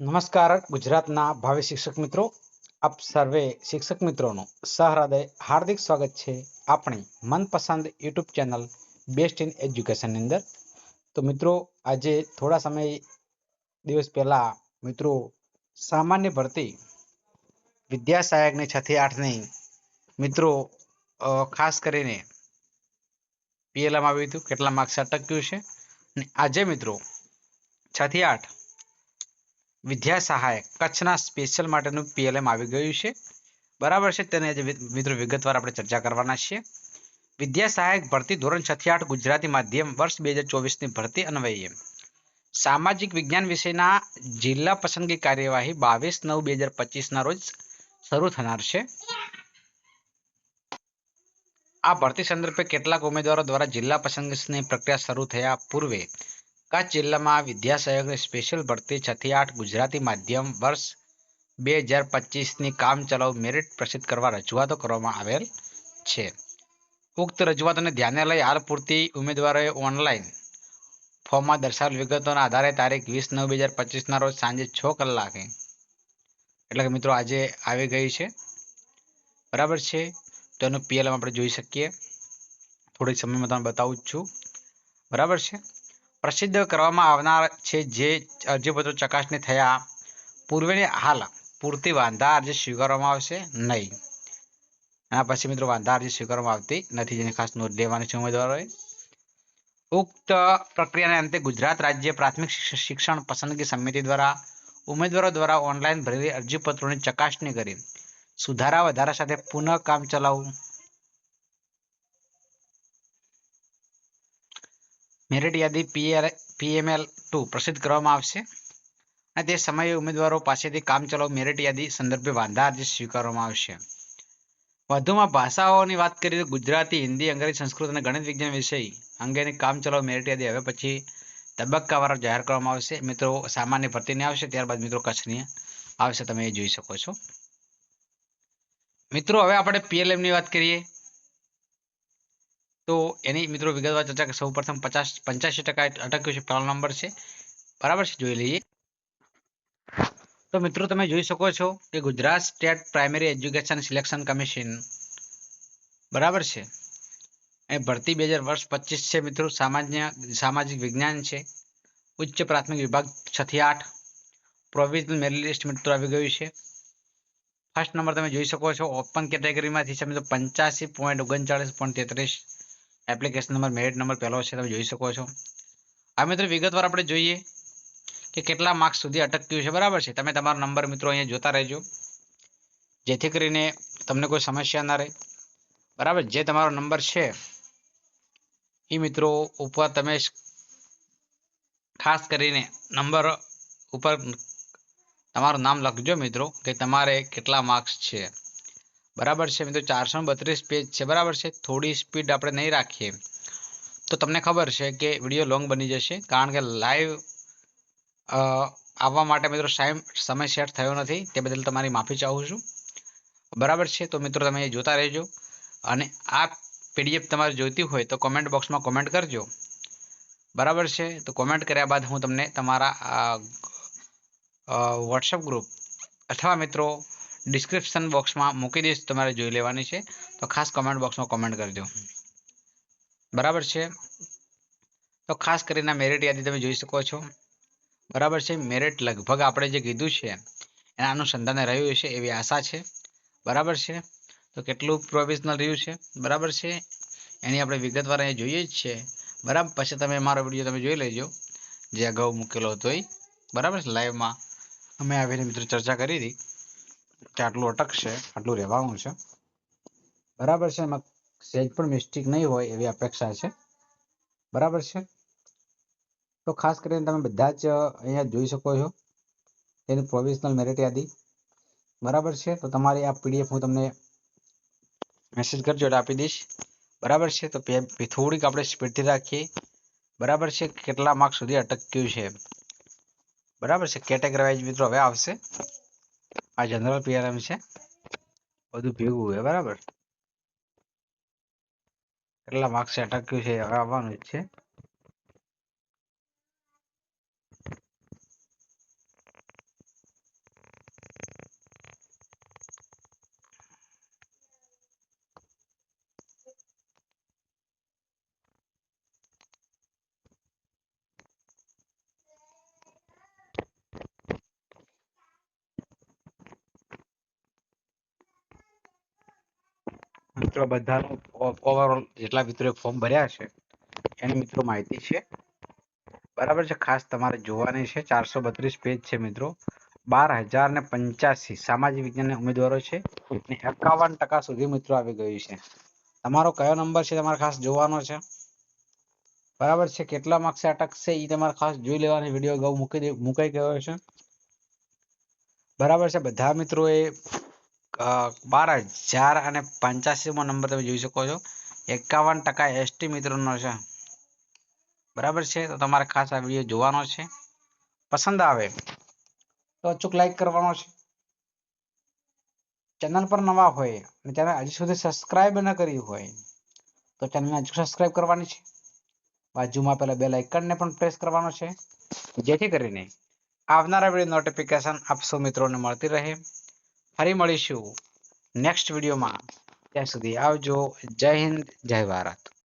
નમસ્કાર ગુજરાતના ભાવિ શિક્ષક મિત્રો, આપ સર્વે શિક્ષક મિત્રોનું સહૃદય હાર્દિક સ્વાગત છે આપણી મનપસંદ યુટ્યુબ ચેનલ બેસ્ટ ઇન એજ્યુકેશનની અંદર। તો મિત્રો, આજે થોડા સમય દિવસ પહેલા મિત્રો સામાન્ય ભરતી વિદ્યા સહાયકની 6 થી 8ની મિત્રો ખાસ કરીને પીએલએમ આવ્યું હતું, કેટલા માર્ક્સ અટક્યું છે, અને આજે મિત્રો 6 થી 8 વિદ્યા સહાયક કચ્છના સ્પેશિયલ માટેનું પીએલએમ આવી ગયું છે, બરાબર છે। તેને આજે મિત્રો વિગતવાર આપણે ચર્ચા કરવાના છીએ। વિદ્યા સહાયક ભરતી ધોરણ 6 થી 8 ગુજરાતી માધ્યમ વર્ષ 2024ની ભરતી અન્વયે સામાજિક વિજ્ઞાન વિષયના જિલ્લા પસંદગી કાર્યવાહી 22/9/2025ના રોજ શરૂ થનાર છે। આ ભરતી સંદર્ભે કેટલાક ઉમેદવારો દ્વારા જિલ્લા પસંદગીની પ્રક્રિયા શરૂ થયા પૂર્વે કચ્છ જિલ્લામાં વિદ્યા સહાયકની સ્પેશિયલ ભરતી 6 થી 8 ગુજરાતી માધ્યમ વર્ષ 2025ની કામચલાઉ મેરિટ પ્રસિદ્ધ કરવા રજૂઆતો કરવામાં આવેલ છે। ઉક્ત રજૂઆતોને ધ્યાને લઈ હાલ પૂરતી ઉમેદવારોએ ઓનલાઈન ફોર્મમાં દર્શાવેલ વિગતોના આધારે તારીખ 20/9/2025ના રોજ સાંજે 6 કલાકે એટલે કે મિત્રો આજે આવી ગઈ છે, બરાબર છે। તો એનું પીએલએમ આપણે જોઈ શકીએ, થોડીક સમયમાં તમને બતાવું જ છું, બરાબર છે। પ્રસિદ્ધ કરવામાં આવનાર છે જે અરજીપત્રો ચકાસણી થયા પૂર્વેની હાલ પૂરતી વાંધા અરજી સ્વીકારવામાં આવશે નહીં। એના પછી મિત્રો વાંધા અરજી સ્વીકારવામાં આવતી નથી, જેની ખાસ નોંધ લેવાની છે ઉમેદવારોએ। ઉક્ત પ્રક્રિયાને અંતે ગુજરાત રાજ્ય પ્રાથમિક શિક્ષણ પસંદગી સમિતિ દ્વારા ઉમેદવારો દ્વારા ઓનલાઈન ભરેલી અરજીપત્રોની ચકાસણી કરી સુધારા વધારા સાથે પુનઃ કામચલાઉ મેરિટ યાદી PML2 પ્રસિદ્ધ કરવામાં આવશે, અને તે સમયે ઉમેદવારો પાસેથી કામચલાઉ મેરિટ યાદી સંદર્ભે વાંધા અરજી સ્વીકારવામાં આવશે। વધુમાં ભાષાઓની વાત કરીએ તો ગુજરાતી, હિન્દી, અંગ્રેજી, સંસ્કૃત અને ગણિત વિજ્ઞાન વિષય અંગેની કામચલાઉ મેરિટ યાદી હવે પછી તબક્કાવાર જાહેર કરવામાં આવશે। મિત્રો સામાન્ય ભરતીની આવશે, ત્યારબાદ મિત્રો કચ્છની આવશે, તમે એ જોઈ શકો છો। મિત્રો હવે આપણે પીએલએમની વાત કરીએ તો એની મિત્રો વિગતવાર ચર્ચા કે સૌપ્રથમ 85% અટક્યું છે, પહેલો નંબર છે, બરાબર છે, જોઈ લઈએ। તો મિત્રો તમે જોઈ શકો છો કે Gujarat state primary education selection commission, બરાબર છે, એ ભરતી 2025 છે મિત્રો, સામાજિક વિજ્ઞાન છે, ઉચ્ચ પ્રાથમિક વિભાગ 6 થી 8 પ્રોવિઝનલ મેરિટ લિસ્ટ મિત્રો આવી ગયું છે। ફર્સ્ટ નંબર તમે જોઈ શકો છો ઓપન કેટેગરીમાંથી છે મિત્રો 85.39.33 એપ્લિકેશન નંબર મેરિટ નંબર પહેલો છે, તમે જોઈ શકો છો। આ મિત્રો વિગતવાર આપણે જોઈએ કે કેટલા માર્ક્સ સુધી અટક્યું છે, બરાબર છે। તમે તમારો નંબર મિત્રો અહીંયા જોતા રહેજો, જેથી કરીને તમને કોઈ સમસ્યા ના રહે, બરાબર। જે તમારો નંબર છે એ મિત્રો ઉપર તમે ખાસ કરીને નંબર ઉપર તમારું નામ લખજો મિત્રો કે તમારે કેટલા માર્ક્સ છે, બરાબર છે મિત્રો। 432 પેજ છે, બરાબર છે। થોડી સ્પીડ આપણે નહીં રાખીએ તો તમને ખબર છે કે વિડીયો લોંગ બની જશે, કારણ કે લાઈવ આવવા માટે મિત્રો સમય સેટ થયો નથી, તે બદલ તમારી માફી ચાહું છું, બરાબર છે। તો મિત્રો તમે જોતા રહેજો, અને આ પીડીએફ તમારે જોઈતી હોય તો કોમેન્ટ બોક્સમાં કોમેન્ટ કરજો, બરાબર છે। તો કોમેન્ટ કર્યા બાદ હું તમને તમારા વોટ્સઅપ ગ્રુપ અથવા મિત્રો ડિસ્ક્રિપ્શન બોક્સમાં મૂકી દઈશ, તમારે જોઈ લેવાની છે, તો ખાસ કોમેન્ટ બોક્સમાં કોમેન્ટ કરજો, બરાબર છે। તો ખાસ કરીને મેરિટ યાદી તમે જોઈ શકો છો, બરાબર છે। મેરિટ લગભગ આપણે જે કીધું છે એના અનુસંધાને રહ્યું છે એવી આશા છે, બરાબર છે। તો કેટલું પ્રોવિઝનલ રહ્યું છે, બરાબર છે, એની આપણે વિગતવાર અહીં જોઈએ જ છે, બરાબર। પછી તમે મારો વિડીયો તમે જોઈ લેજો, જે અગાઉ મૂકેલો હતો એ, બરાબર છે, લાઈવમાં અમે આવીને મિત્રો ચર્ચા કરી હતી કે આટલું અટકશે, આટલું રહેવાનું છે, બરાબર છે। એમાં સહેજ પણ મિસ્ટેક નહીં હોય એવી અપેક્ષા છે, બરાબર છે। તો ખાસ કરીને તમે બધા જ અહીંયા જોઈ શકો છો એની પ્રોવિઝનલ મેરિટ યાદી, બરાબર છે। તો તમારી આ પીડીએફ હું તમને મેસેજ કરજો એટલે આપી દઈશ, બરાબર છે। તો થોડીક આપણે સ્પીડથી રાખીએ, બરાબર છે, કેટલા માર્ક્સ સુધી અટક્યું છે, બરાબર છે। કેટેગરી વાઇઝ મિત્રો હવે આવશે, આ જનરલ પીએલએમ છે, બધું ભેગું હોય, બરાબર, કેટલા માર્ક્સ અટક્યું છે હવે આવવાનું જ છે, મિત્રો બધાનું ઓવરઓલ જેટલા મિત્રોએ ફોર્મ ભર્યા છે એની મિત્રો માહિતી છે, બરાબર છે. ખાસ તમારે જોવાની છે. 432 પેજ છે મિત્રો. 12,085 સામાજિક વિજ્ઞાનના ઉમેદવારો છે અને 51% સુધી મિત્રો આવી ગયું છે. તમારો કયો નંબર છે તમારે ખાસ જોવાનો છે, બરાબર છે. કેટલા માર્ક્સે અટકશે એ તમારે ખાસ જોઈ લેવાની. વિડીયો અગાઉ મુકાઈ ગયો છે, બરાબર છે. બધા મિત્રોએ 12,085મો નંબર તમે જોઈ શકો છો. 51% એસટી મિત્રોનો છે, બરાબર છે. તો તમારે ખાસ આ વિડીયો જોવાનો છે. પસંદ આવે તો અચૂક લાઈક કરવાનો છે. ચેનલ પર નવા હોય અને ચેનલ હજી સુધી સબસ્ક્રાઇબ ન કરી હોય તો ચેનલને હજુ સબસ્ક્રાઇબ કરવાની છે. બાજુમાં પેલા બેલ આઇકનને પણ પ્રેસ કરવાનો છે, જેથી કરીને આવનારા વિડીયો નોટિફિકેશન આપ સૌ મિત્રોને મળતી રહે. ફરી મળીશું નેક્સ્ટ વિડીયોમાં. ત્યાં સુધી આવજો. જય હિન્દ, જય ભારત.